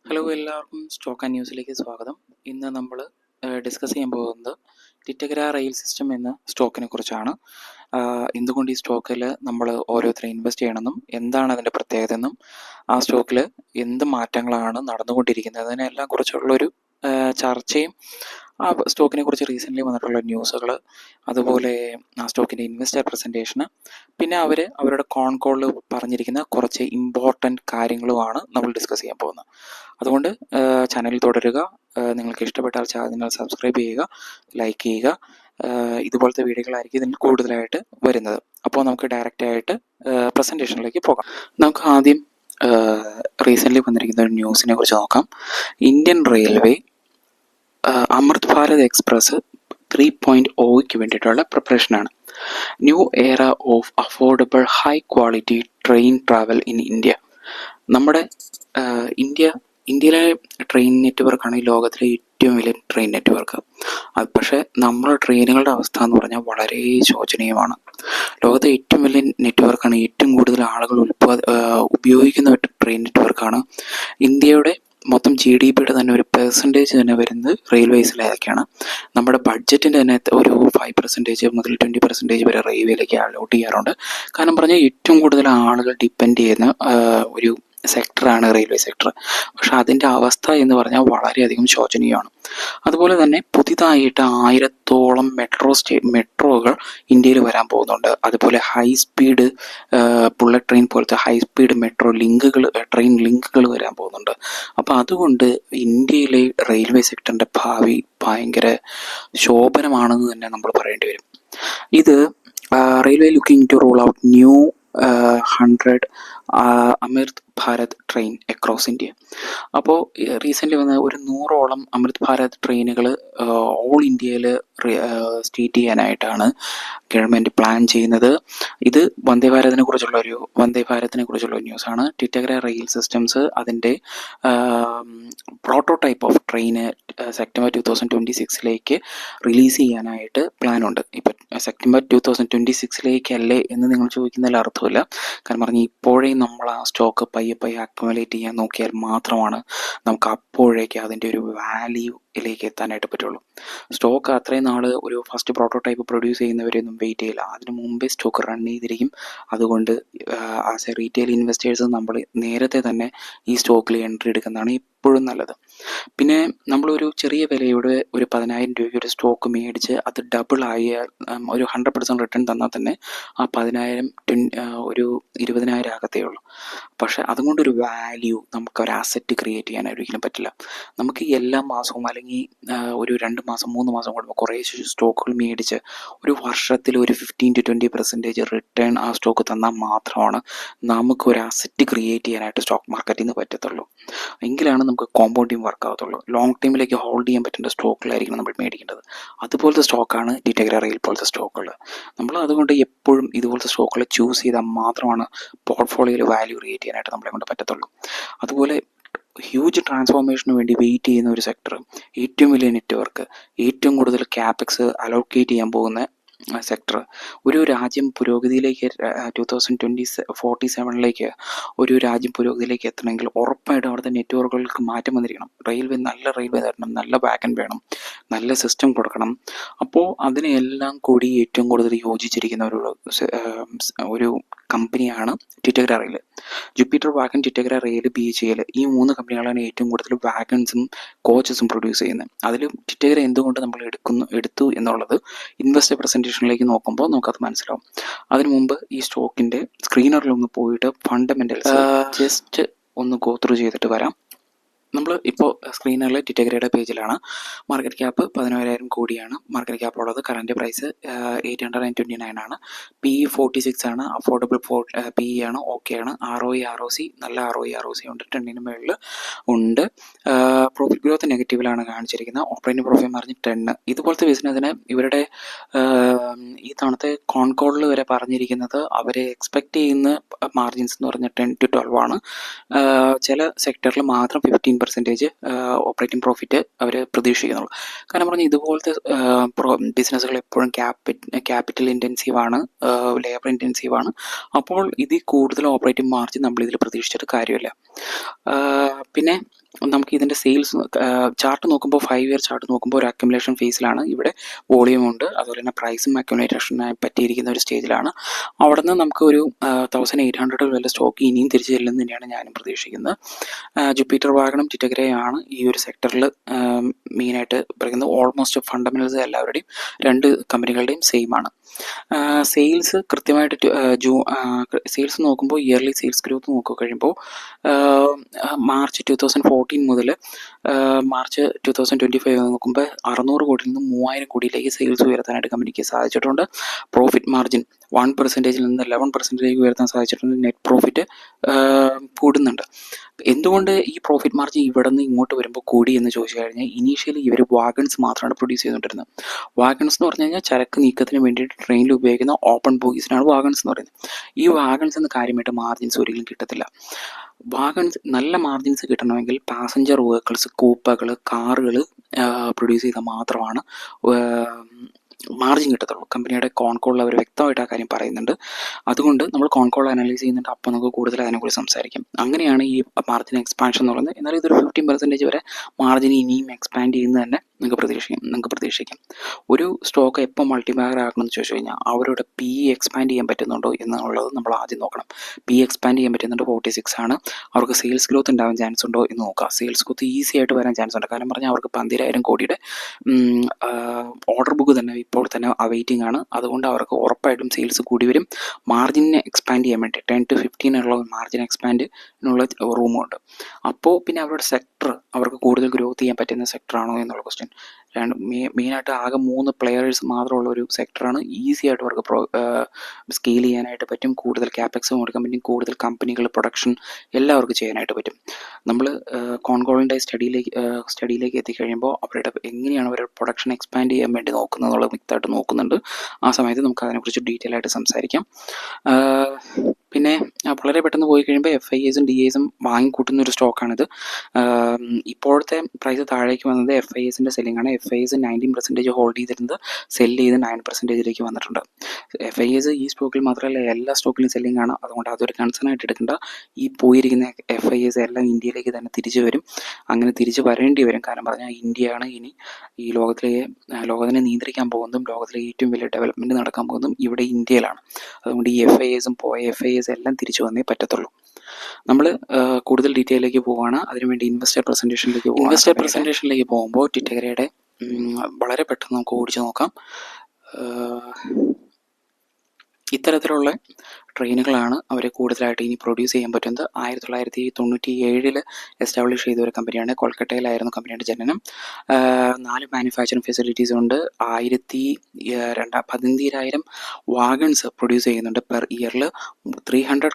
Hello, എല്ലാവർക്കും stock and ന്യൂസിലേക്ക് സ്വാഗതം. ഇന്ന് നമ്മൾ ഡിസ്കസ് ചെയ്യാൻ പോകുന്നത് ടിറ്റഗ്ര റെയിൽ സിസ്റ്റം എന്ന സ്റ്റോക്കിനെ കുറിച്ചാണ്. എന്തുകൊണ്ട് ഈ സ്റ്റോക്കിൽ നമ്മൾ ഓരോരുത്തരും ഇൻവെസ്റ്റ് ചെയ്യണമെന്നും എന്താണ് അതിൻ്റെ പ്രത്യേകത എന്നും ആ സ്റ്റോക്കിൽ എന്ത് മാറ്റങ്ങളാണ് നടന്നുകൊണ്ടിരിക്കുന്നത് അതിനെല്ലാം കുറിച്ചുള്ളൊരു ചർച്ചയും ആ സ്റ്റോക്കിനെ കുറിച്ച് റീസെൻ്റ്ലി വന്നിട്ടുള്ള ന്യൂസുകൾ, അതുപോലെ ആ സ്റ്റോക്കിൻ്റെ ഇൻവെസ്റ്റർ പ്രസൻറ്റേഷന്, പിന്നെ അവരുടെ കോൺ കോളിൽ പറഞ്ഞിരിക്കുന്ന കുറച്ച് ഇമ്പോർട്ടൻറ്റ് കാര്യങ്ങളുമാണ് നമ്മൾ ഡിസ്കസ് ചെയ്യാൻ പോകുന്നത്. അതുകൊണ്ട് ചാനൽ തുടരുക. നിങ്ങൾക്ക് ഇഷ്ടപ്പെട്ടാൽ ചാനൽ സബ്സ്ക്രൈബ് ചെയ്യുക, ലൈക്ക് ചെയ്യുക. ഇതുപോലത്തെ വീഡിയോകളായിരിക്കും ഇതിൽ കൂടുതലായിട്ട് വരുന്നത്. അപ്പോൾ നമുക്ക് ഡയറക്റ്റായിട്ട് പ്രസൻറ്റേഷനിലേക്ക് പോകാം. നമുക്ക് ആദ്യം റീസെൻ്റ്ലി വന്നിരിക്കുന്ന ഒരു ന്യൂസിനെ കുറിച്ച് നോക്കാം. Indian railway Amrit Bharat express 3.0ക്ക് വേണ്ടിയിട്ടുള്ള പ്രിപ്പറേഷനാണ്. New era of affordable high quality train travel in India. നമ്മുടെ ഇന്ത്യയിലെ ട്രെയിൻ നെറ്റ്വർക്കാണ് ഈ ലോകത്തിലെ ഏറ്റവും വലിയ ട്രെയിൻ നെറ്റ്വർക്ക്. പക്ഷേ നമ്മുടെ ട്രെയിനുകളുടെ അവസ്ഥ എന്ന് പറഞ്ഞാൽ വളരെ ശോചനീയമാണ്. ലോകത്തെ ഏറ്റവും വലിയ നെറ്റ്വർക്കാണ്, ഏറ്റവും കൂടുതൽ ആളുകൾ ഉപയോഗിക്കുന്ന ട്രെയിൻ നെറ്റ്വർക്കാണ്. ഇന്ത്യയുടെ മൊത്തം GDPയുടെ തന്നെ ഒരു പെർസെൻറ്റേജ് തന്നെ വരുന്നത് റെയിൽവേസിലേക്കാണ്. നമ്മുടെ ബഡ്ജറ്റിൻ്റെ തന്നെ ഒരു 5% മുതൽ 20% വരെ റെയിൽവേയിലേക്ക് അലോട്ട് ചെയ്യാറുണ്ട്. കാരണം പറഞ്ഞാൽ ഏറ്റവും കൂടുതൽ ആളുകൾ ഡിപ്പെൻഡ് ചെയ്യുന്ന ഒരു സെക്ടറാണ് റെയിൽവേ സെക്ടർ. പക്ഷെ അതിൻ്റെ അവസ്ഥ എന്ന് പറഞ്ഞാൽ വളരെയധികം ശോചനീയമാണ്. അതുപോലെ തന്നെ പുതിയതായിട്ട് 1000-ഓളം മെട്രോകൾ ഇന്ത്യയിൽ വരാൻ പോകുന്നുണ്ട്. അതുപോലെ ഹൈ സ്പീഡ് ബുള്ളറ്റ് ട്രെയിൻ പോലത്തെ ഹൈ സ്പീഡ് ട്രെയിൻ ലിങ്കുകൾ വരാൻ പോകുന്നുണ്ട്. അപ്പോൾ അതുകൊണ്ട് ഇന്ത്യയിലെ റെയിൽവേ സെക്ടറിൻ്റെ ഭാവി ഭയങ്കര ശോഭനമാണെന്ന് തന്നെ നമ്മൾ പറയേണ്ടി വരും. ഇത് railway looking to roll out new 100 Amrit Bharat train across India. അപ്പോൾ റീസെൻ്റ്ലി വന്ന ഒരു 100ഓളം അമൃത് ഭാരത് ട്രെയിനുകൾ ഓൾ ഇന്ത്യയിൽ സ്റ്റേറ്റ് ചെയ്യാനായിട്ടാണ് ഗവൺമെൻറ് പ്ലാൻ ചെയ്യുന്നത്. ഇത് വന്ദേ ഭാരതിനെ കുറിച്ചുള്ള ന്യൂസാണ്. ടിറ്റഗ്ര റെയിൽ സിസ്റ്റംസ് അതിൻ്റെ prototype of train September 2026 release ചെയ്യാനായിട്ട് പ്ലാനുണ്ട്. ഇപ്പം സെപ്റ്റംബർ 2026 അല്ലേ എന്ന് നിങ്ങൾ ചോദിക്കുന്നതിൽ അർത്ഥമില്ല. കാരണം പറഞ്ഞാൽ ഇപ്പോഴേ നമ്മൾ ആ സ്റ്റോക്ക് പയ്യെ അക്യുമുലേറ്റ് ചെയ്യാൻ നോക്കിയാൽ മാത്രമാണ് നമുക്ക് അപ്പോഴേക്ക് അതിൻ്റെ ഒരു വാല്യൂയിലേക്ക് എത്താനായിട്ട് പറ്റുള്ളൂ. സ്റ്റോക്ക് അത്രയും നാൾ ഒരു ഫസ്റ്റ് പ്രോട്ടോടൈപ്പ് പ്രൊഡ്യൂസ് ചെയ്യുന്നവരെയൊന്നും വെയിറ്റ് ചെയ്യില്ല. അതിന് മുമ്പേ സ്റ്റോക്ക് റൺ ചെയ്തിരിക്കും. അതുകൊണ്ട് ആസ് എ റീറ്റെയിൽ ഇൻവെസ്റ്റേഴ്സ് നമ്മൾ നേരത്തെ തന്നെ ഈ സ്റ്റോക്കിൽ എൻട്രി എടുക്കുന്നതാണ് എപ്പോഴും നല്ലത്. പിന്നെ നമ്മളൊരു ചെറിയ വിലയുടെ ഒരു 10,000 രൂപയ്ക്ക് ഒരു സ്റ്റോക്ക് മേടിച്ച് അത് ഡബിൾ ആയാൽ ഒരു 100% റിട്ടേൺ തന്നാൽ തന്നെ ആ 10,000 ഒരു 20,000 ആകത്തേ ഉള്ളൂ. പക്ഷെ അതുകൊണ്ടൊരു വാല്യൂ നമുക്കൊരു അസറ്റ് ക്രിയേറ്റ് ചെയ്യാൻ ഒരിക്കലും പറ്റില്ല. നമുക്ക് എല്ലാ മാസവും അല്ലെങ്കിൽ ഒരു 2 മാസം 3 മാസം കൂടുമ്പോൾ കുറേ സ്റ്റോക്കുകൾ മേടിച്ച് ഒരു വർഷത്തിൽ ഒരു 15-20% റിട്ടേൺ ആ സ്റ്റോക്ക് തന്നാൽ മാത്രമാണ് നമുക്കൊരു അസറ്റ് ക്രിയേറ്റ് ചെയ്യാനായിട്ട് സ്റ്റോക്ക് മാർക്കറ്റിൽ നിന്ന് പറ്റത്തുള്ളൂ. എങ്കിലാണ് നമുക്ക് കോമ്പൗണ്ടിങ് വർക്ക് ആകത്തുള്ളൂ. ലോങ് ടൈമിലേക്ക് ഹോൾഡ് ചെയ്യാൻ പറ്റുന്ന സ്റ്റോക്കുകളായിരിക്കും നമ്മൾ മേടിക്കേണ്ടത്. അതുപോലത്തെ സ്റ്റോക്കാണ് ടിറ്റഗ്ര റെയിൽ പോലത്തെ സ്റ്റോക്കുകൾ. നമ്മൾ അതുകൊണ്ട് എപ്പോഴും ഇതുപോലത്തെ സ്റ്റോക്കുകൾ ചൂസ് ചെയ്താൽ മാത്രമാണ് പോർട്ട്ഫോളിയോയിൽ വാല്യൂ ക്രിയേറ്റ് ചെയ്യാനായിട്ട് നമ്മളെ കൊണ്ട് പറ്റത്തുള്ളൂ. അതുപോലെ ഹ്യൂജ് ട്രാൻസ്ഫോർമേഷന് വേണ്ടി വെയിറ്റ് ചെയ്യുന്ന ഒരു സെക്ടർ, ഏറ്റവും വലിയ നെറ്റ്വർക്ക്, ഏറ്റവും കൂടുതൽ ക്യാപെക്സ് അലോക്കേറ്റ് ചെയ്യാൻ പോകുന്ന സെക്ടർ, ഒരു രാജ്യം പുരോഗതിയിലേക്ക് 2047 ഒരു രാജ്യം പുരോഗതിയിലേക്ക് എത്തണമെങ്കിൽ ഉറപ്പായിട്ടും അവിടുത്തെ നെറ്റ്വർക്കുകൾക്ക് മാറ്റം വന്നിരിക്കണം. നല്ല റെയിൽവേ തരണം, നല്ല വാഗൺ വേണം, നല്ല സിസ്റ്റം കൊടുക്കണം. അപ്പോൾ അതിനെല്ലാം കൂടി ഏറ്റവും കൂടുതൽ യോജിച്ചിരിക്കുന്ന ഒരു കമ്പനിയാണ് Titagarh rail. Jupiter wagon, Titagarh rail, BHEL, ഈ 3 കമ്പനികളാണ് ഏറ്റവും കൂടുതൽ വാഗൺസും കോച്ചസും പ്രൊഡ്യൂസ് ചെയ്യുന്നത്. അതിൽ ടിറ്റഗ്ര എന്തുകൊണ്ട് നമ്മൾ എടുത്തു എന്നുള്ളത് ഇൻവെസ്റ്റർ പ്രസൻറ്റേഷനിലേക്ക് നോക്കുമ്പോൾ നമുക്കത് മനസ്സിലാവും. അതിനു മുമ്പ് ഈ സ്റ്റോക്കിൻ്റെ സ്ക്രീനറിൽ ഒന്ന് പോയിട്ട് ഫണ്ടമെൻ്റൽസ് ജസ്റ്റ് ഒന്ന് ഗോ ത്രൂ ചെയ്തിട്ട് വരാം. നമ്മൾ ഇപ്പോൾ സ്ക്രീനിൽ ടിറ്റഗ്രയുടെ പേജിലാണ്. മാർക്കറ്റ് ക്യാപ്പ് 11,000 കോടിയാണ് മാർക്കറ്റ് ക്യാപ്പ് ഉള്ളത്. കറൻറ്റ് പ്രൈസ് 829 ആണ്. PE 46 ആണ്. അഫോർഡബിൾ PE ആണ്. ഓക്കെ ആണ്. ROE ROC നല്ല ROE ഉണ്ട്. 10 മുകളിൽ ഉണ്ട്. പ്രോഫിറ്റ് ഗ്രോത്ത് നെഗറ്റീവിലാണ് കാണിച്ചിരിക്കുന്നത്. Operating profit margin 10. ഇതുപോലത്തെ ബിസിനസ്സിന് ഇവരുടെ ഈ തവണത്തെ കോൺകോളിൽ വരെ പറഞ്ഞിരിക്കുന്നത് അവർ എക്സ്പെക്റ്റ് ചെയ്യുന്ന മാർജിൻസ് എന്ന് പറഞ്ഞാൽ 10-12 ആണ്. ചില സെക്ടറിൽ മാത്രം 15% ഓപ്പറേറ്റിംഗ് പ്രോഫിറ്റ് അവർ പ്രതീക്ഷിക്കുന്നുള്ളൂ. കാരണം പറഞ്ഞാൽ ഇതുപോലത്തെ ബിസിനസ്സുകൾ എപ്പോഴും ക്യാപിറ്റൽ ഇൻറ്റൻസീവ് ആണ്, ലേബർ ഇൻറ്റൻസീവ് ആണ്. അപ്പോൾ ഇതിൽ കൂടുതൽ ഓപ്പറേറ്റിംഗ് മാർജിൻ നമ്മൾ ഇതിൽ പ്രതീക്ഷിച്ചിട്ട് കാര്യമില്ല. പിന്നെ നമുക്ക് ഇതിൻ്റെ സെയിൽസ് ചാർട്ട് നോക്കുമ്പോൾ 5 ഇയർ ചാർട്ട് നോക്കുമ്പോൾ ഒരു അക്യുമുലേഷൻ ഫേസിലാണ്. ഇവിടെ വോളിയം ഉണ്ട്, അതുപോലെ തന്നെ പ്രൈസും അക്യുമുലേഷനായി പറ്റിയിരിക്കുന്ന ഒരു സ്റ്റേജിലാണ്. അവിടെ നിന്ന് നമുക്ക് ഒരു 1800 വരെ സ്റ്റോക്ക് ഇനിയും തിരിച്ചു ചെല്ലുമെന്ന് തന്നെയാണ് ഞാനും പ്രതീക്ഷിക്കുന്നത്. ജുപ്പിറ്റർ വാഗണും ടിറ്റഗ്രയാണ് ഈ ഒരു സെക്ടറിൽ മെയിനായിട്ട് പറയുന്നത്. ഓൾമോസ്റ്റ് ഫണ്ടമെന്റൽസ് എല്ലാവരുടെയും രണ്ട് കമ്പനികളുടെയും സെയിം ആണ്. സെയിൽസ് കൃത്യമായിട്ട് സെയിൽസ് നോക്കുമ്പോൾ ഇയർലി സെയിൽസ് ഗ്രോത്ത് നോക്കി കഴിയുമ്പോൾ മാർച്ച് 2014 മുതൽ മാർച്ച് 2025 നോക്കുമ്പോൾ 600 കോടിയിൽ നിന്ന് 3000 കോടിയിലേക്ക് സെയിൽസ് ഉയർത്താനായിട്ട് കമ്പനിക്ക് സാധിച്ചിട്ടുണ്ട്. പ്രോഫിറ്റ് മാർജിൻ 1% നിന്ന് 11% ഉയർത്താൻ സാധിച്ചിട്ടുണ്ട്. നെറ്റ് പ്രോഫിറ്റ് കൂടുന്നുണ്ട്. എന്തുകൊണ്ട് ഈ പ്രോഫിറ്റ് മാർജിൻ ഇവിടെ നിന്ന് ഇങ്ങോട്ട് വരുമ്പോൾ കൂടി എന്ന് ചോദിച്ചു കഴിഞ്ഞാൽ, ഇനീഷ്യലി ഇവർ വാഗൺസ് മാത്രമാണ് പ്രൊഡ്യൂസ് ചെയ്തുകൊണ്ടിരുന്നത്. വാഗൺസ് എന്ന് പറഞ്ഞു കഴിഞ്ഞാൽ ചരക്ക് നീക്കത്തിന് വേണ്ടിയിട്ട് ട്രെയിനിൽ ഉപയോഗിക്കുന്ന ഓപ്പൺ ബോഗീസിനാണ് വാഗൺസ് എന്ന് പറയുന്നത്. ഈ വാഗൺസ് എന്ന് കാര്യമായിട്ട് മാർജിൻസ് ഒരിക്കലും കിട്ടത്തില്ല. വാഗൺസ് നല്ല മാർജിൻസ് കിട്ടണമെങ്കിൽ പാസഞ്ചർ വെഹിക്കിൾസ്, കൂപ്പകൾ, കാറുകൾ പ്രൊഡ്യൂസ് ചെയ്താൽ മാത്രമാണ് മാർജിൻ കിട്ടത്തുള്ളൂ. കമ്പനിയുടെ കോൺകോളിൽ അവർ വ്യക്തമായിട്ട് ആ കാര്യം പറയുന്നുണ്ട്. അതുകൊണ്ട് നമ്മൾ കോൺകോൾ അനലൈസ് ചെയ്യുന്നുണ്ട്, അപ്പോൾ നമുക്ക് കൂടുതൽ അതിനെക്കുറിച്ച് സംസാരിക്കാം. അങ്ങനെയാണ് ഈ മാർജിൻ എക്സ്പാൻഷൻ എന്ന് പറയുന്നത്. എന്നാൽ ഇതൊരു 15% വരെ മാർജിൻ ഇനിയും എക്സ്പാൻഡ് ചെയ്യുന്നത് തന്നെ നിങ്ങൾക്ക് പ്രതീക്ഷിക്കാം. ഒരു സ്റ്റോക്ക് എപ്പോൾ മൾട്ടിബാഗർ ആക്കണമെന്ന് ചോദിച്ചു കഴിഞ്ഞാൽ അവരുടെ പി എക്സ്പാൻഡ് ചെയ്യാൻ പറ്റുന്നുണ്ടോ എന്നുള്ളത് നമ്മൾ ആദ്യം നോക്കണം. പി എക്സ്പാൻഡ് ചെയ്യാൻ പറ്റുന്നുണ്ട്, 46 ആണ്. അവർക്ക് സെയിൽസ് ഗ്രോത്ത് ഉണ്ടാവാൻ ചാൻസ് ഉണ്ടോ എന്ന് നോക്കാം. സെയിൽസ് ഗ്രോത്ത് ഈസി ആയിട്ട് വരാൻ ചാൻസ് ഉണ്ട്. കാരണം പറഞ്ഞാൽ അവർക്ക് 12,000 കോടിയുടെ ഓർഡർ ബുക്ക് തന്നെ ഇപ്പോൾ തന്നെ അവൈറ്റിംഗ് ആണ്. അതുകൊണ്ട് അവർക്ക് ഉറപ്പായിട്ടും സെയിൽസ് കൂടി വരും. മാർജിനെ എക്സ്പാൻഡ് ചെയ്യാൻ വേണ്ടി 10 to 15 ഉള്ള മാർജിൻ എക്സ്പാൻഡിനുള്ള റൂമുണ്ട്. അപ്പോൾ പിന്നെ അവരുടെ സെക്ടർ അവർക്ക് കൂടുതൽ ഗ്രോത്ത് ചെയ്യാൻ പറ്റുന്ന സെക്ടറാണോ എന്നുള്ള ക്വസ്റ്റ്യൻ. മെയിനായിട്ട് ആകെ 3 പ്ലെയേഴ്സ് മാത്രമുള്ള ഒരു സെക്ടറാണ്. ഈസി ആയിട്ട് അവർക്ക് സ്കെയിൽ ചെയ്യാനായിട്ട് പറ്റും. കൂടുതൽ ക്യാപെക്സ് കൊടുക്കാൻ പറ്റും. കൂടുതൽ കമ്പനികൾ, പ്രൊഡക്ഷൻ എല്ലാവർക്കും ചെയ്യാനായിട്ട് പറ്റും. നമ്മൾ കോൺകോളിൻ്റെ സ്റ്റഡിയിലേക്ക് എത്തിക്കഴിയുമ്പോൾ അവരുടെ എങ്ങനെയാണ് അവരുടെ പ്രൊഡക്ഷൻ എക്സ്പാൻഡ് ചെയ്യാൻ വേണ്ടി നോക്കുന്നത് എന്നുള്ളത് വ്യക്തമായിട്ട് നോക്കുന്നുണ്ട്. ആ സമയത്ത് നമുക്ക് അതിനെക്കുറിച്ച് ഡീറ്റെയിൽ ആയിട്ട് സംസാരിക്കാം. പിന്നെ വളരെ പെട്ടെന്ന് പോയി കഴിയുമ്പോൾ FIAസും DIAസും വാങ്ങിക്കൂട്ടുന്ന ഒരു സ്റ്റോക്കാണിത്. ഇപ്പോഴത്തെ പ്രൈസ് താഴേക്ക് വന്നത് FIAസിൻ്റെ സെല്ലിംഗ് ആണ്. FIAസ് 19% ഹോൾഡ് ചെയ്തിരുന്നത് സെല്ല് ചെയ്ത് 9%ലേക്ക് വന്നിട്ടുണ്ട്. FIAസ് ഈ സ്റ്റോക്കിൽ മാത്രമല്ല എല്ലാ സ്റ്റോക്കിലും സെല്ലിംഗ് ആണ്. അതുകൊണ്ട് അതൊരു കൺസേൺ ആയിട്ട് എടുക്കേണ്ട. ഈ പോയിരിക്കുന്ന FIAസ് എല്ലാം ഇന്ത്യയിലേക്ക് തന്നെ തിരിച്ചു വരും. അങ്ങനെ തിരിച്ചു വരേണ്ടി വരും. കാരണം പറഞ്ഞാൽ ഇന്ത്യയാണ് ഇനി ഈ ലോകത്തിനെ നിയന്ത്രിക്കാൻ പോകുന്നതും ലോകത്തിലെ ഏറ്റവും വലിയ ഡെവലപ്മെൻറ്റ് നടക്കാൻ പോകുന്നതും ഇവിടെ ഇന്ത്യയിലാണ്. അതുകൊണ്ട് ഈ FIAസും പോയ FIAസ് എല്ലാം തിരിച്ചു വന്നേ പറ്റത്തുള്ളൂ. നമ്മൾ കൂടുതൽ ഡീറ്റെയിലേക്ക് പോവുകയാണ്. അതിനുവേണ്ടി ഇൻവെസ്റ്റർ പ്രസൻറ്റേഷനിലേക്ക് പോകുമ്പോൾ ടിറ്റഗ്രയുടെ വളരെ പെട്ടെന്ന് നമുക്ക് ഓടിച്ചു നോക്കാം. ഇത്തരത്തിലുള്ള ട്രെയിനുകളാണ് അവർ കൂടുതലായിട്ട് ഇനി പ്രൊഡ്യൂസ് ചെയ്യാൻ പറ്റുന്നത്. 1997 എസ്റ്റാബ്ലിഷ് ചെയ്ത ഒരു കമ്പനിയാണ്. കൊൽക്കട്ടയിലായിരുന്നു കമ്പനിയുടെ ജനനം. 4 മാനുഫാക്ചറിങ് ഫെസിലിറ്റീസ് ഉണ്ട്. 15,000 വാഗൺസ് പ്രൊഡ്യൂസ് ചെയ്യുന്നുണ്ട് പെർ ഇയറിൽ. 300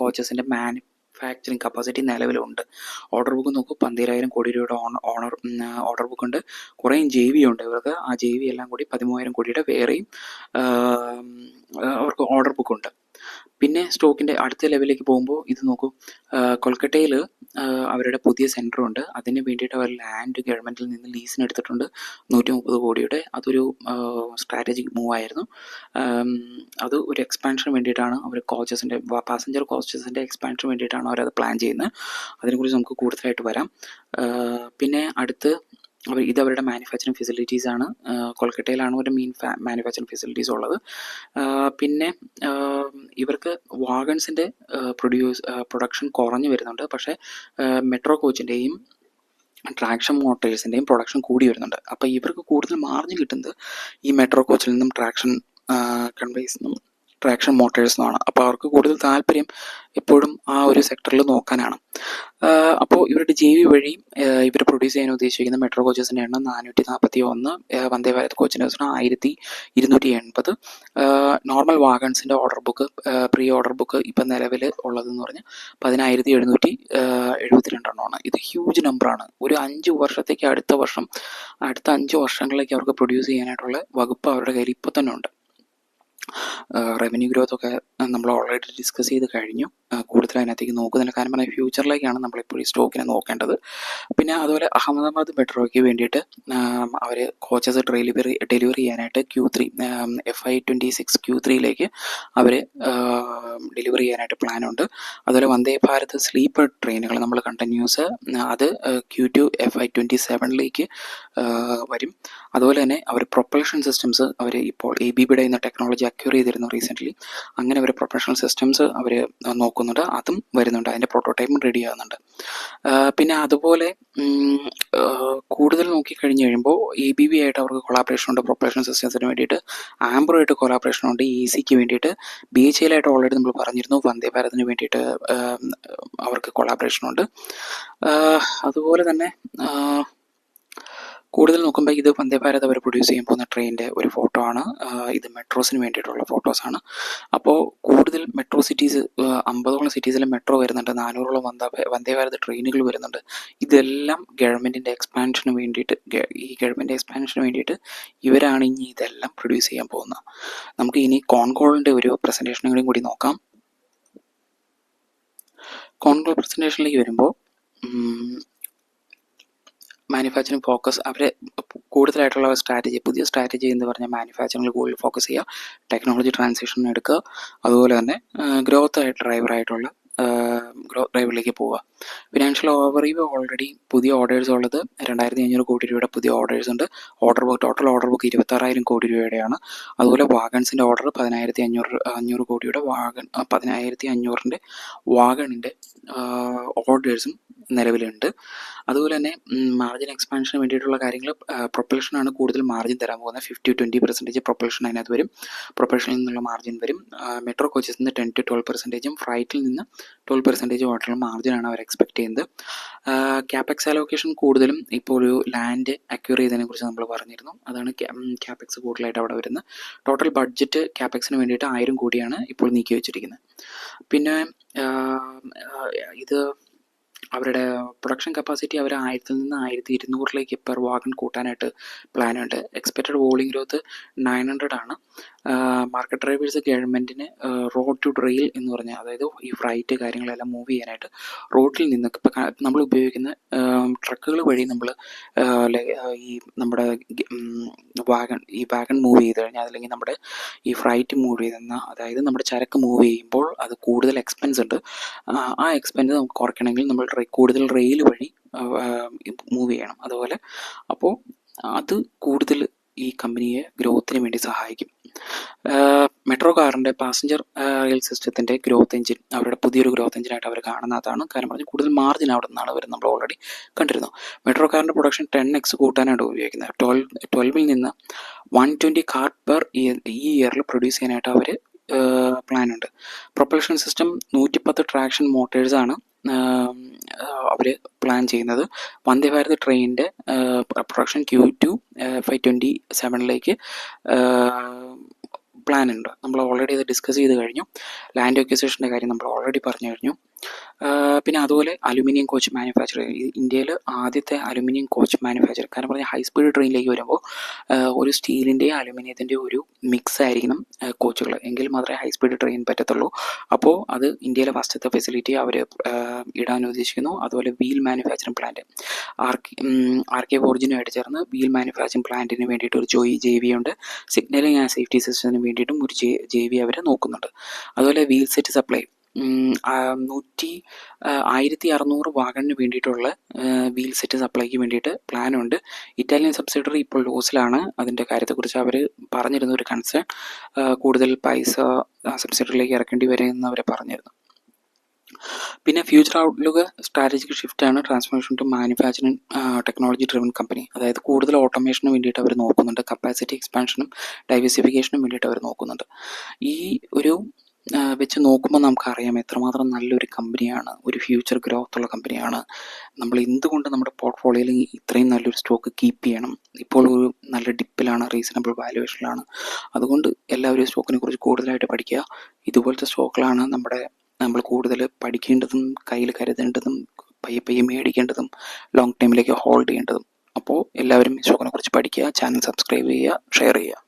കോച്ചസിൻ്റെ മാനുഫാക്ചറിങ് കപ്പാസിറ്റി നിലവിലുണ്ട്. ഓർഡർ ബുക്ക് നോക്കൂ, 12,000 കോടി രൂപയുടെ ഓർഡർ ബുക്ക് ഉണ്ട്. കുറേ JV ഉണ്ട് ഇവർക്ക്. ആ JV എല്ലാം കൂടി 13,000 കോടിയുടെ വേറെയും അവർക്ക് ഓർഡർ ബുക്ക് ഉണ്ട്. പിന്നെ സ്റ്റോക്കിൻ്റെ അടുത്ത ലെവലിലേക്ക് പോകുമ്പോൾ ഇത് നോക്കൂ, കൊൽക്കട്ടയിൽ അവരുടെ പുതിയ സെൻറ്ററുണ്ട്. അതിന് വേണ്ടിയിട്ട് അവർ ലാൻഡ് ഗവൺമെൻറ്റിൽ നിന്ന് ലീസിന് എടുത്തിട്ടുണ്ട് 130 കോടിയുടെ. അതൊരു സ്ട്രാറ്റജിക് മൂവ് ആയിരുന്നു. അത് ഒരു എക്സ്പാൻഷന് വേണ്ടിയിട്ടാണ് അവർ പാസഞ്ചർ കോച്ചസിൻ്റെ എക്സ്പാൻഷന് വേണ്ടിയിട്ടാണ് അവരത് പ്ലാൻ ചെയ്യുന്നത്. അതിനെക്കുറിച്ച് നമുക്ക് കൂടുതലായിട്ട് വരാം. പിന്നെ അടുത്ത് ഇതവരുടെ മാനുഫാക്ചറിങ് ഫെസിലിറ്റീസ് ആണ്. കൊൽക്കട്ടയിലാണ് ഒരു മെയിൻ മാനുഫാക്ചറിങ് ഫെസിലിറ്റീസ് ഉള്ളത്. പിന്നെ ഇവർക്ക് വാഗൺസിൻ്റെ പ്രൊഡക്ഷൻ കുറഞ്ഞു വരുന്നുണ്ട്. പക്ഷേ മെട്രോ കോച്ചിൻ്റെയും ട്രാക്ഷൻ മോട്ടേഴ്സിൻ്റെയും പ്രൊഡക്ഷൻ കൂടി വരുന്നുണ്ട്. അപ്പോൾ ഇവർക്ക് കൂടുതൽ മാർജിൻ കിട്ടുന്നത് ഈ മെട്രോ കോച്ചിൽ നിന്നും ട്രാക്ഷൻ മോട്ടേഴ്സ് എന്നാണ്. അപ്പോൾ അവർക്ക് കൂടുതൽ താല്പര്യം എപ്പോഴും ആ ഒരു സെക്ടറിൽ നോക്കാനാണ്. അപ്പോൾ ഇവരുടെ JV വഴി ഇവർ പ്രൊഡ്യൂസ് ചെയ്യാൻ ഉദ്ദേശിക്കുന്ന മെട്രോ കോച്ചസിൻ്റെ എണ്ണം 441, വന്ദേ ഭാരത് കോച്ചിൻ്റെ 1280. നോർമൽ വാഗൺസിൻ്റെ order book, pre order book ഇപ്പം നിലവിൽ ഉള്ളതെന്ന് പറഞ്ഞാൽ 10,772 ഇത് ഹ്യൂജ് നമ്പറാണ്. ഒരു 5 വർഷത്തേക്ക് അടുത്ത 5 വർഷങ്ങളിലേക്ക് അവർക്ക് പ്രൊഡ്യൂസ് ചെയ്യാനായിട്ടുള്ള വകുപ്പ് അവരുടെ കയ്യിൽ ഇപ്പോൾ തന്നെ ഉണ്ട്. റവന്യൂ ഗ്രോത്ത് ഒക്കെ നമ്മൾ ഓൾറെഡി ഡിസ്കസ് ചെയ്ത് കഴിഞ്ഞു. കൂടുതൽ അതിനകത്തേക്ക് നോക്കുന്നില്ല, കാരണം പറഞ്ഞാൽ ഫ്യൂച്ചറിലേക്കാണ് നമ്മളിപ്പോൾ ഈ സ്റ്റോക്കിനെ നോക്കേണ്ടത്. പിന്നെ അതുപോലെ അഹമ്മദാബാദ് മെട്രോയ്ക്ക് വേണ്ടിയിട്ട് അവർ കോച്ചസ് ഡെലിവറി ചെയ്യാനായിട്ട് Q3 FY26 Q3യിലേക്ക് അവർ ഡെലിവറി ചെയ്യാനായിട്ട് പ്ലാനുണ്ട്. അതുപോലെ വന്ദേ ഭാരത് സ്ലീപ്പർ ട്രെയിനുകൾ നമ്മൾ കണ്ട ന്യൂസ്, അത് Q2 FY27ലേക്ക് വരും. അതുപോലെ തന്നെ അവർ പ്രൊപ്പൽഷൻ സിസ്റ്റംസ് അവർ ഇപ്പോൾ ABBയുടെ എന്ന ടെക്നോളജി അക്വയർ ചെയ്തിരുന്നു റീസെൻ്റ്ലി. അങ്ങനെ അവർ പ്രൊപ്പൽഷൻ സിസ്റ്റംസ് അവർ നോക്കുന്നുണ്ട്, അതും വരുന്നുണ്ട്, അതിൻ്റെ പ്രോട്ടോടൈപ്പും റെഡി ആകുന്നുണ്ട്. പിന്നെ അതുപോലെ കൂടുതൽ നോക്കിക്കഴിഞ്ഞ് കഴിയുമ്പോൾ ABB ആയിട്ട് അവർക്ക് കൊളാബറേഷൻ ഉണ്ട് പ്രൊപ്പൽഷൻ സിസ്റ്റംസിന് വേണ്ടിയിട്ട്. ആംബ്രോയായിട്ട് കൊളാബറേഷൻ ഉണ്ട് ECക്ക് വേണ്ടിയിട്ട്. BHEL ആയിട്ട് ഓൾറെഡി നമ്മൾ പറഞ്ഞിരുന്നു വന്ദേ ഭാരതിന് വേണ്ടിയിട്ട് അവർക്ക് കൊളാബറേഷൻ ഉണ്ട്. അതുപോലെ തന്നെ കൂടുതൽ നോക്കുമ്പോൾ ഇത് വന്ദേ ഭാരത് അവർ പ്രൊഡ്യൂസ് ചെയ്യാൻ പോകുന്ന ട്രെയിനിൻ്റെ ഒരു ഫോട്ടോ ആണ്. ഇത് മെട്രോസിന് വേണ്ടിയിട്ടുള്ള ഫോട്ടോസാണ്. അപ്പോൾ കൂടുതൽ മെട്രോ സിറ്റീസ് 50ഓളം സിറ്റീസിൽ മെട്രോ വരുന്നുണ്ട്, 400ഓളം വന്ദേ ഭാരത് ട്രെയിനുകൾ വരുന്നുണ്ട്. ഇതെല്ലാം ഗവൺമെൻറ്റിൻ്റെ എക്സ്പാൻഷന് വേണ്ടിയിട്ട്, ഈ ഗവൺമെൻറ് എക്സ്പാൻഷന് വേണ്ടിയിട്ട് ഇവരാണ് ഇനി ഇതെല്ലാം പ്രൊഡ്യൂസ് ചെയ്യാൻ പോകുന്നത്. നമുക്ക് ഇനി കോൺകോളിൻ്റെ ഒരു പ്രസൻറ്റേഷനും കൂടി നോക്കാം. കോൺകോൾ പ്രസൻറ്റേഷനിലേക്ക് വരുമ്പോൾ മാനുഫാക്ചറിങ് ഫോക്കസ്, അവരെ കൂടുതലായിട്ടുള്ള സ്ട്രാറ്റജി, പുതിയ സ്ട്രാറ്റജി എന്ന് പറഞ്ഞാൽ മാനുഫാക്ചറിങ്ങിൽ കൂടുതൽ ഫോക്കസ് ചെയ്യുക, ടെക്നോളജി ട്രാൻസിഷൻ എടുക്കുക, അതുപോലെ തന്നെ ഗ്രോത്ത് ഡ്രൈവറായിട്ടുള്ള ഗ്രോത്ത് ഡ്രൈവറിലേക്ക് പോവുക. ഫിനാൻഷ്യൽ ഓവർവ്യൂ ഓൾറെഡി പുതിയ ഓർഡേഴ്സ് ഉള്ളത് 2500 കോടി രൂപയുടെ പുതിയ ഓർഡേഴ്സ് ഉണ്ട്. ടോട്ടൽ ഓർഡർ ബുക്ക് 26,000 കോടി രൂപയുടെയാണ്. അതുപോലെ വാഗൺസിൻ്റെ ഓർഡർ 15,500 കോടിയുടെ വാഗൺ, 15,500ൻ്റെ വാഗണിൻ്റെ ഓർഡേഴ്സും നിലവിലുണ്ട്. അതുപോലെ തന്നെ മാർജിൻ എക്സ്പാൻഷന് വേണ്ടിയിട്ടുള്ള കാര്യങ്ങൾ, പ്രൊപ്പൽഷനാണ് കൂടുതൽ മാർജിൻ തരാൻ പോകുന്നത്. 50-20% പ്രൊപ്പൽഷൻ അതിനകത്ത് വരും, പ്രൊപ്പൽഷനിൽ നിന്നുള്ള മാർജിൻ വരും. മെട്രോ കോച്ചസിൽ നിന്ന് 10-12%, ഫ്രൈറ്റിൽ നിന്ന് 12% ആയിട്ടുള്ള മാർജിനാണ് അവർ എക്സ്പെക്ട് ചെയ്യുന്നത്. ക്യാപെക്സ് അലോക്കേഷൻ കൂടുതലും ഇപ്പോൾ ഒരു ലാൻഡ് അക്വയർ ചെയ്തതിനെ കുറിച്ച് നമ്മൾ പറഞ്ഞിരുന്നു, അതാണ് ക്യാപെക്സ് കൂടുതലായിട്ട് അവിടെ വരുന്നത്. ടോട്ടൽ ബഡ്ജറ്റ് ക്യാപെക്സിന് വേണ്ടിയിട്ട് 1000 കോടിയാണ് ഇപ്പോൾ നീക്കി വെച്ചിരിക്കുന്നത്. പിന്നെ ഇത് അവരുടെ പ്രൊഡക്ഷൻ കപ്പാസിറ്റി അവർ 1000 നിന്ന് 1200 പെർ വാഗൺ കൂട്ടാനായിട്ട് പ്ലാനുണ്ട്. എക്സ്പെക്റ്റഡ് വോളിയം ഗ്രോത്ത് 900 ആണ്. മാർക്കറ്റ് ഡ്രൈവേഴ്സ് ഗവൺമെൻറ്റിന് റോഡ് ടു റെയിൽ എന്ന് പറഞ്ഞാൽ, അതായത് ഈ ഫ്രൈറ്റ് കാര്യങ്ങളെല്ലാം മൂവ് ചെയ്യാനായിട്ട് റോഡിൽ നിന്ന് ഇപ്പം നമ്മൾ ഉപയോഗിക്കുന്ന ട്രക്കുകൾ വഴി നമ്മൾ ഈ നമ്മുടെ വാഗൺ മൂവ് ചെയ്ത് കഴിഞ്ഞാൽ, അല്ലെങ്കിൽ നമ്മുടെ ഈ ഫ്രൈറ്റ് മൂവ് ചെയ്തെന്ന, അതായത് നമ്മുടെ ചരക്ക് മൂവ് ചെയ്യുമ്പോൾ അത് കൂടുതൽ എക്സ്പെൻസ് ഉണ്ട്. ആ എക്സ്പെൻസ് നമുക്ക് കുറയ്ക്കണമെങ്കിൽ നമ്മൾ കൂടുതൽ റെയിൽ വഴി മൂവ് ചെയ്യണം. അതുപോലെ അപ്പോൾ അത് കൂടുതൽ ഈ കമ്പനിയെ ഗ്രോത്തിന് വേണ്ടി സഹായിക്കും. മെട്രോ കാറിൻ്റെ പാസഞ്ചർ റെയിൽ സിസ്റ്റത്തിൻ്റെ ഗ്രോത്ത് എഞ്ചിൻ, അവരുടെ പുതിയൊരു ഗ്രോത്ത് എഞ്ചിനായിട്ട് അവർ കാണുന്നതാണ്. കാരണം പറഞ്ഞാൽ കൂടുതൽ മാർജിൻ അവിടെ നിന്നാണ് വരുന്നത്, നമ്മൾ ഓൾറെഡി കണ്ടിരുന്നു. മെട്രോ കാറിൻ്റെ പ്രൊഡക്ഷൻ 10x കൂട്ടാനായിട്ട് ഉപയോഗിക്കുന്നത്. 12ൽ നിന്ന് 120 കാർ പെർ ഇയർ ഈ ഇയറിൽ പ്രൊഡ്യൂസ് ചെയ്യാനായിട്ട് അവർ പ്ലാനുണ്ട്. പ്രൊപ്പൽഷൻ സിസ്റ്റം 110 ട്രാക്ഷൻ മോട്ടേഴ്സാണ് അവർ പ്ലാൻ ചെയ്യുന്നത്. വന്ദേ ഭാരത് ട്രെയിനിൻ്റെ പ്രൊഡക്ഷൻ Q2 FY27ലേക്ക് പ്ലാനുണ്ട്. നമ്മൾ ഓൾറെഡി അത് ഡിസ്കസ് ചെയ്ത് കഴിഞ്ഞു. ലാൻഡ് അക്വിസിഷൻ്റെ കാര്യം നമ്മൾ ഓൾറെഡി പറഞ്ഞു കഴിഞ്ഞു. പിന്നെ അതുപോലെ അലുമിനിയം കോച്ച് മാനുഫാക്ചർ, ഇന്ത്യയിൽ ആദ്യത്തെ അലുമിനിയം കോച്ച് മാനുഫാക്ചർ. കാരണം പറഞ്ഞാൽ ഹൈ സ്പീഡ് ട്രെയിനിലേക്ക് വരുമ്പോൾ ഒരു സ്റ്റീലിൻ്റെയും അലുമിനിയത്തിൻ്റെ ഒരു മിക്സ് ആയിരിക്കണം കോച്ചുകൾ, എങ്കിൽ മാത്രമേ ഹൈ സ്പീഡ് ട്രെയിൻ പറ്റത്തുള്ളൂ. അപ്പോൾ അത് ഇന്ത്യയിലെ ഫസ്റ്റത്തെ ഫെസിലിറ്റി അവർ ഇടാൻ ഉദ്ദേശിക്കുന്നു. അതുപോലെ വീൽ മാനുഫാക്ചറിങ് പ്ലാന്റ്, RK ഫോർജിനുമായിട്ട് ചേർന്ന് വീൽ മാനുഫാക്ചറിങ് പ്ലാന്റിന് വേണ്ടിയിട്ട് ഒരു JV ഉണ്ട്. സിഗ്നലിംഗ് ആൻഡ് സേഫ്റ്റി സിസ്റ്റത്തിന് വേണ്ടിയിട്ടും ഒരു JV അവർ നോക്കുന്നുണ്ട്. അതുപോലെ വീൽ സെറ്റ് സപ്ലൈ 1600 വാഗണിന് വേണ്ടിയിട്ടുള്ള വീൽ സെറ്റ് സപ്ലൈക്ക് വേണ്ടിയിട്ട് പ്ലാനുണ്ട്. ഇറ്റാലിയൻ സബ്സിഡറി ഇപ്പോൾ ലോസിലാണ്. അതിൻ്റെ കാര്യത്തെക്കുറിച്ച് അവർ പറഞ്ഞിരുന്ന ഒരു കൺസേൺ, കൂടുതൽ പൈസ സബ്സിഡറിയിലേക്ക് ഇറക്കേണ്ടി വരുമെന്ന് അവർ പറഞ്ഞിരുന്നു. പിന്നെ ഫ്യൂച്ചർ ഔട്ട്ലുക്ക് സ്ട്രാറ്റജിക് ഷിഫ്റ്റാണ്, transformation to manufacturing technology driven company. അതായത് കൂടുതൽ ഓട്ടോമേഷന് വേണ്ടിയിട്ട് അവർ നോക്കുന്നുണ്ട്, കപ്പാസിറ്റി എക്സ്പാൻഷനും ഡൈവേഴ്സിഫിക്കേഷനും വേണ്ടിയിട്ട് അവർ നോക്കുന്നുണ്ട്. ഈ ഒരു വെച്ച് നോക്കുമ്പോൾ നമുക്കറിയാം എത്രമാത്രം നല്ലൊരു കമ്പനിയാണ്, ഒരു ഫ്യൂച്ചർ ഗ്രോത്ത് ഉള്ള കമ്പനിയാണ്. നമ്മൾ എന്തുകൊണ്ട് നമ്മുടെ പോർട്ട്ഫോളിയോയിൽ ഇത്രയും നല്ലൊരു സ്റ്റോക്ക് കീപ്പ് ചെയ്യണം? ഇപ്പോൾ ഒരു നല്ല ഡിപ്പിലാണ്, റീസണബിൾ വാല്യുവേഷനിലാണ്. അതുകൊണ്ട് എല്ലാവരും സ്റ്റോക്കിനെ കുറിച്ച് കൂടുതലായിട്ട് പഠിക്കുക. ഇതുപോലത്തെ സ്റ്റോക്കുകളാണ് നമ്മൾ കൂടുതൽ പഠിക്കേണ്ടതും കയ്യിൽ കരുതേണ്ടതും പയ്യെ മേടിക്കേണ്ടതും ലോങ് ടൈമിലേക്ക് ഹോൾഡ് ചെയ്യേണ്ടതും. അപ്പോൾ എല്ലാവരും ഈ സ്റ്റോക്കിനെ കുറിച്ച് പഠിക്കുക, ചാനൽ സബ്സ്ക്രൈബ് ചെയ്യുക, ഷെയർ ചെയ്യുക.